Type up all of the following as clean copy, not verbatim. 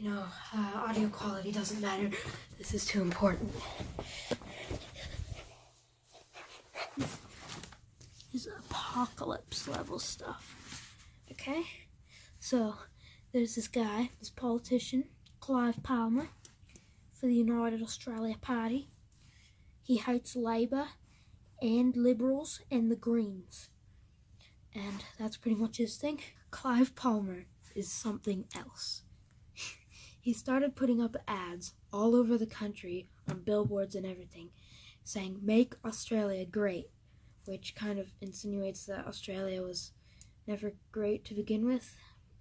You know, audio quality doesn't matter. This is too important. This is apocalypse level stuff. Okay? So, there's this guy, this politician, Clive Palmer, for the United Australia Party. He hates Labour and Liberals and the Greens. And that's pretty much his thing. Clive Palmer is something else. He started putting up ads all over the country on billboards and everything saying, "Make Australia great," which kind of insinuates that Australia was never great to begin with.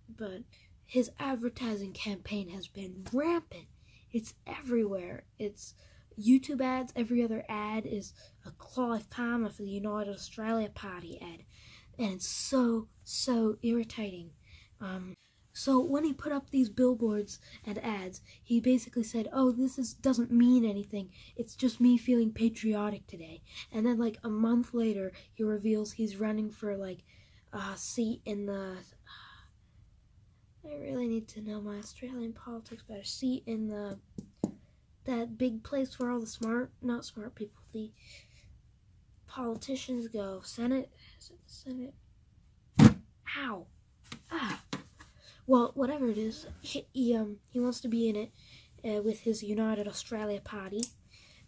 But his advertising campaign has been rampant. It's everywhere. It's YouTube ads. Every other ad is a Clive Palmer for the United Australia Party ad. And it's so irritating. So when he put up these billboards and ads, he basically said, "Oh, doesn't mean anything. It's just me feeling patriotic today." And then like a month later, he reveals he's running for like a seat in the... I really need to know my Australian politics better. Seat in that big place where all the not smart people, the politicians go. Senate? Is it the Senate? Ow. Well, whatever it is, he wants to be in it with his United Australia Party.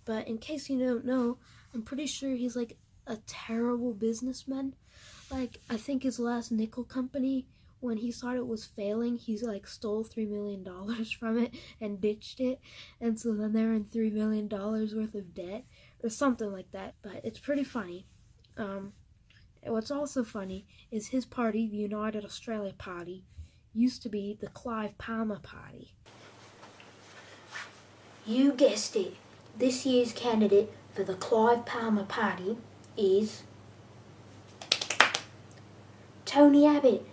But in case you don't know, I'm pretty sure he's like a terrible businessman. Like, I think his last nickel company, when he saw it was failing, he's like stole $3 million from it and ditched it. And so then they're in $3 million worth of debt or something like that. But it's pretty funny. What's also funny is his party, the United Australia Party, used to be the Clive Palmer Party. You guessed it. This year's candidate for the Clive Palmer Party is Tony Abbott.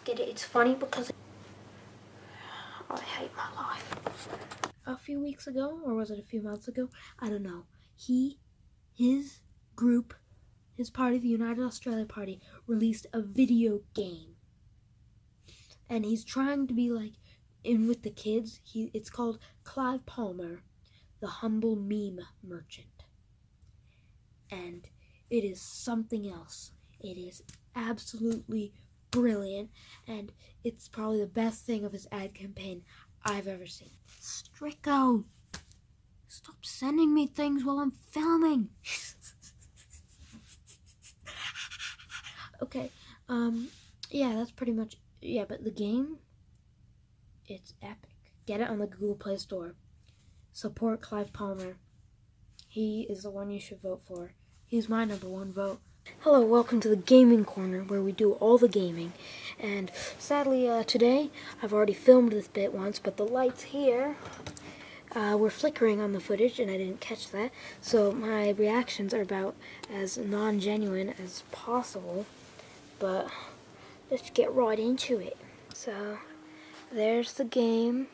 Get it? It's funny because I hate my life. A few weeks ago, or was it a few months ago? I don't know. His group, his party, the United Australia Party, released a video game. And he's trying to be like in with the kids. It's called Clive Palmer, the Humble Meme Merchant. And it is something else. It is absolutely brilliant, and it's probably the best thing of his ad campaign I've ever seen. Stricko, stop sending me things while I'm filming. Okay, yeah, that's pretty much, yeah, but the game, it's epic. Get it on the Google Play Store. Support Clive Palmer. He is the one you should vote for. He's my #1 vote. Hello, welcome to the Gaming Corner, where we do all the gaming. And sadly, today, I've already filmed this bit once, but the lights here were flickering on the footage, and I didn't catch that. So my reactions are about as non-genuine as possible. But let's get right into it. So, there's the game.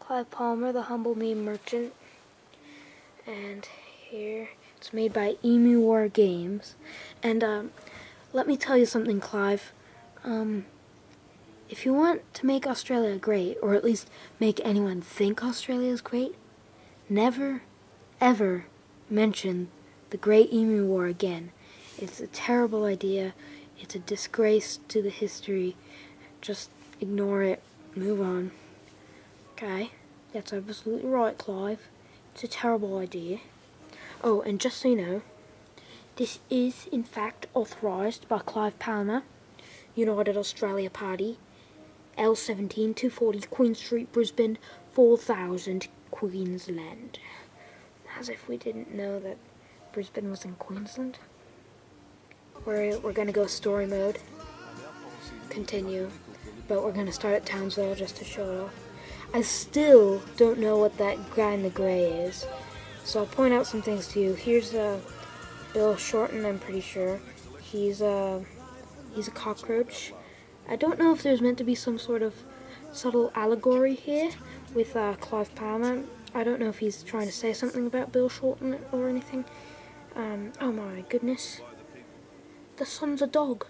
Clive Palmer, the Humble Meme Merchant. And here, it's made by Emu War Games. And let me tell you something, Clive. If you want to make Australia great, or at least make anyone think Australia is great, never, ever mention the Great Emu War again. It's a terrible idea. It's a disgrace to the history. Just ignore it. Move on. Okay? That's absolutely right, Clive. It's a terrible idea. Oh, and just so you know, this is, in fact, authorised by Clive Palmer, United Australia Party, L17 240 Queen Street, Brisbane, 4000, Queensland. As if we didn't know that Brisbane was in Queensland. We're going to go story mode. Continue. But we're going to start at Townsville just to show it off. I still don't know what that guy in the grey is. So I'll point out some things to you. Here's Bill Shorten, I'm pretty sure. He's a cockroach. I don't know if there's meant to be some sort of subtle allegory here with Clive Palmer. I don't know if he's trying to say something about Bill Shorten or anything. Oh my goodness. The son's a dog.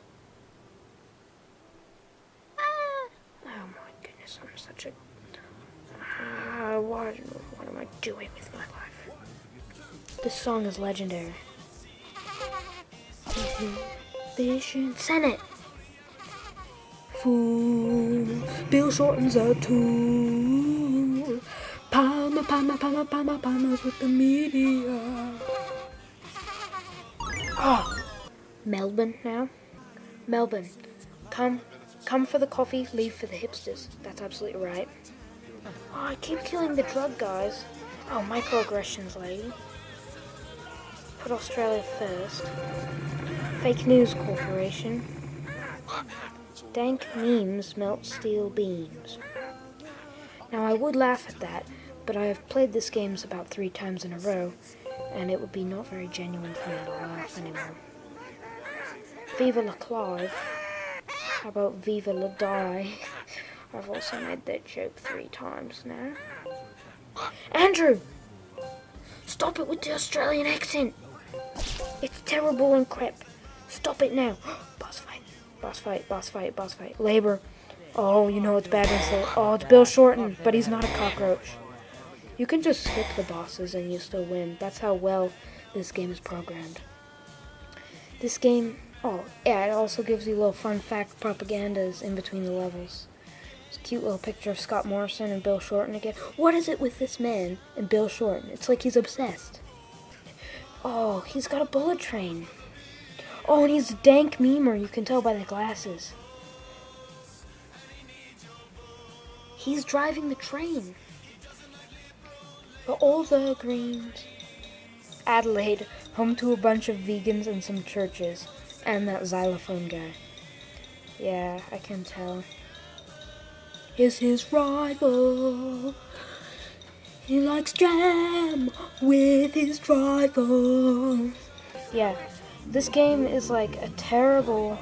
what am I doing with my life? This song is legendary. Vision Senate. Fool, Bill Shorten's a tool. Palmas with the media. Oh, Melbourne now. Melbourne, come for the coffee, leave for the hipsters. That's absolutely right. Oh, I keep killing the drug guys. Oh, microaggressions, lady. Put Australia first. Fake News Corporation. Dank memes melt steel beams. Now, I would laugh at that, but I have played this game about 3 times in a row, and it would be not very genuine for me to laugh anymore. Viva la Clive. How about Viva la Die? I've also made that joke 3 times now. Andrew! Stop it with the Australian accent! It's terrible and crap. Stop it now. Boss fight. Boss fight, boss fight, boss fight. Labor. Oh, you know it's bad when oh, it's Bill Shorten, but he's not a cockroach. You can just skip the bosses and you still win. That's how well this game is programmed. This game, oh, yeah, it also gives you little fun fact propagandas in between the levels. It's a cute little picture of Scott Morrison and Bill Shorten again. What is it with this man and Bill Shorten? It's like he's obsessed. Oh, he's got a bullet train. Oh, and he's a dank memer, you can tell by the glasses. He's driving the train. All the greens. Adelaide, home to a bunch of vegans and some churches. And that xylophone guy. Yeah, I can tell. Is his rival. He likes jam with his driver. Yeah, this game is like a terrible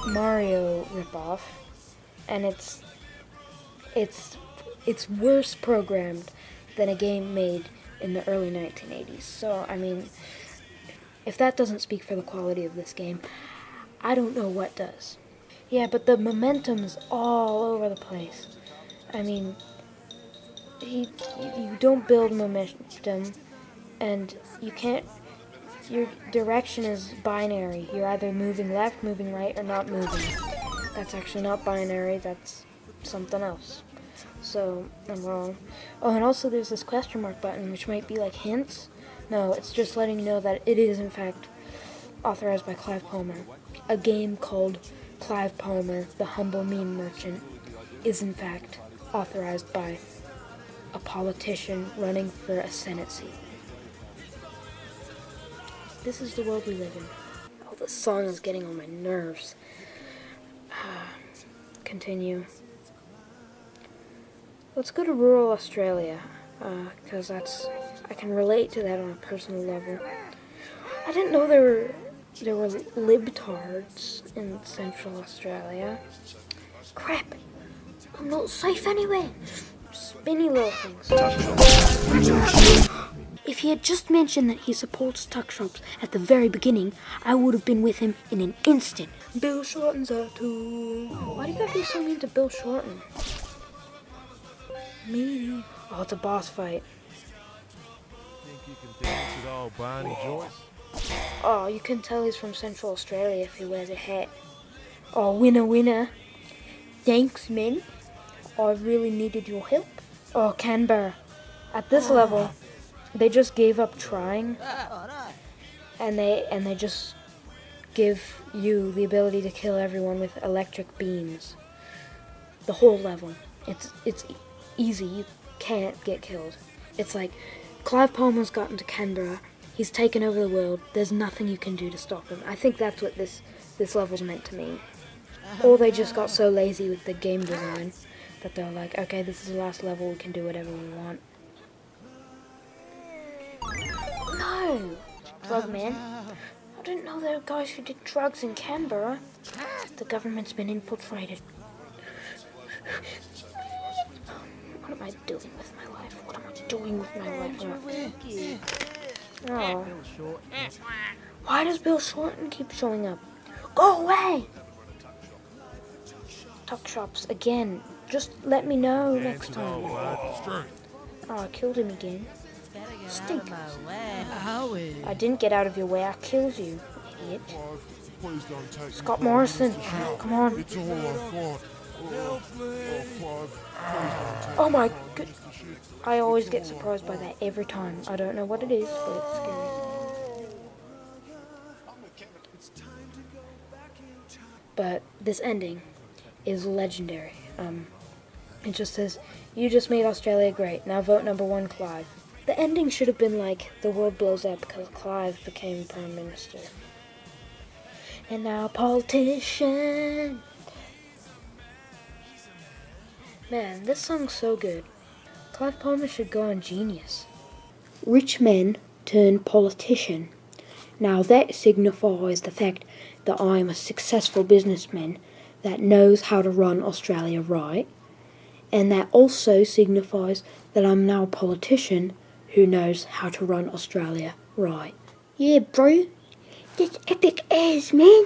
Mario ripoff. And it's worse programmed than a game made in the early 1980s. So, I mean, if that doesn't speak for the quality of this game, I don't know what does. Yeah, but the momentum's all over the place. I mean, you don't build momentum, and you can't, your direction is binary. You're either moving left, moving right, or not moving. That's actually not binary, that's something else. So, I'm wrong. Oh, and also there's this question mark button, which might be like hints. No, it's just letting you know that it is, in fact, authorized by Clive Palmer. A game called Clive Palmer, the Humble Meme Merchant, is, in fact, authorized by a politician running for a Senate seat. This is the world we live in. Oh, this song is getting on my nerves. Continue. Let's go to rural Australia, because I can relate to that on a personal level. I didn't know there were libtards in Central Australia. Crap! I'm not safe anywhere! Spinny little things. If he had just mentioned that he supports tuck shops at the very beginning, I would have been with him in an instant. Bill Shorten's a tool. Why do you gotta be so mean to Bill Shorten? Me. Oh, it's a boss fight. Think you can dance at all, Barney Joyce? Oh, you can tell he's from Central Australia if he wears a hat. Oh, winner. Thanks, men. I really needed your help. Oh, Canberra. At this level, they just gave up trying. And they just give you the ability to kill everyone with electric beams. The whole level. It's easy. You can't get killed. It's like Clive Palmer's gotten to Canberra. He's taken over the world. There's nothing you can do to stop him. I think that's what this level's meant to mean. Or they just got so lazy with the game design that they're like, okay, this is the last level. We can do whatever we want. No, drug man. I didn't know there were guys who did drugs in Canberra. The government's been infiltrated. What am I doing with my life? What am I doing with my life? Oh. Why does Bill Shorten keep showing up? Go away! Tuck shops again. Just let me know next time. Oh, I killed him again. Better get Stink. out of my way. Howie. I didn't get out of your way. I killed you, idiot. Clive, please don't take Scott me, Clive, Morrison, Mr. Shit. come on. It's all I've got. Oh, Clive, please don't take Oh me, my Clive, good. Mr. Shit. I always get surprised by that every time. I don't know what it is, but it's scary. But this ending is legendary. It just says, "You just made Australia great. Now vote number 1, Clive." The ending should have been like, the world blows up because Clive became Prime Minister. And now politician. Man, this song's so good. Clive Palmer should go on Genius. Rich men turn politician. Now that signifies the fact that I am a successful businessman that knows how to run Australia right. And that also signifies that I'm now a politician who knows how to run Australia right. Yeah, bro. That's epic as, man.